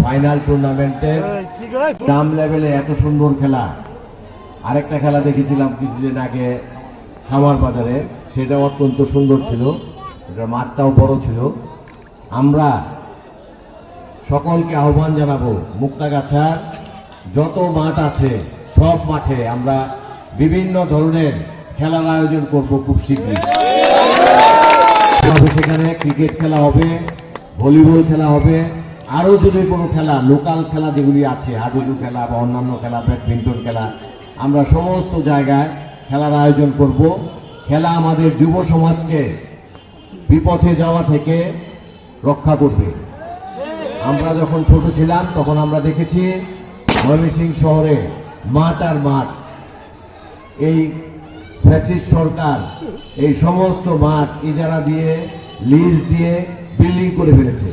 Final টুর্নামেন্টে গ্রাম লেভেলে এত সুন্দর খেলা আরেকটা খেলা দেখেছিলাম কিছুদিন আগে খামার বাজারে, সেটা অত্যন্ত সুন্দর ছিল, এটা মাঠটাও বড় ছিল। আমরা সকলকে আহ্বান জানাবো, মুক্তাগাছার যত মাঠ আছে সব মাঠে আমরা বিভিন্ন ধরনের খেলার আয়োজন করব খুব শীঘ্রই। সেখানে ক্রিকেট খেলা হবে, ভলিবল খেলা হবে, আরও যদি কোনো খেলা লোকাল খেলা যেগুলি আছে হাডুডু খেলা বা অন্যান্য খেলা, ব্যাডমিন্টন খেলা, আমরা সমস্ত জায়গায় খেলার আয়োজন করব। খেলা আমাদের যুব সমাজকে বিপথে যাওয়া থেকে রক্ষা করবে। আমরা যখন ছোট ছিলাম তখন আমরা দেখেছি ময়মনসিংহ শহরে মাঠ আর মাঠ, এই ফ্যাসিস্ট সরকার এই সমস্ত মাঠ ইজারা দিয়ে লিজ দিয়ে বিল্ডিং করে ফেলেছে।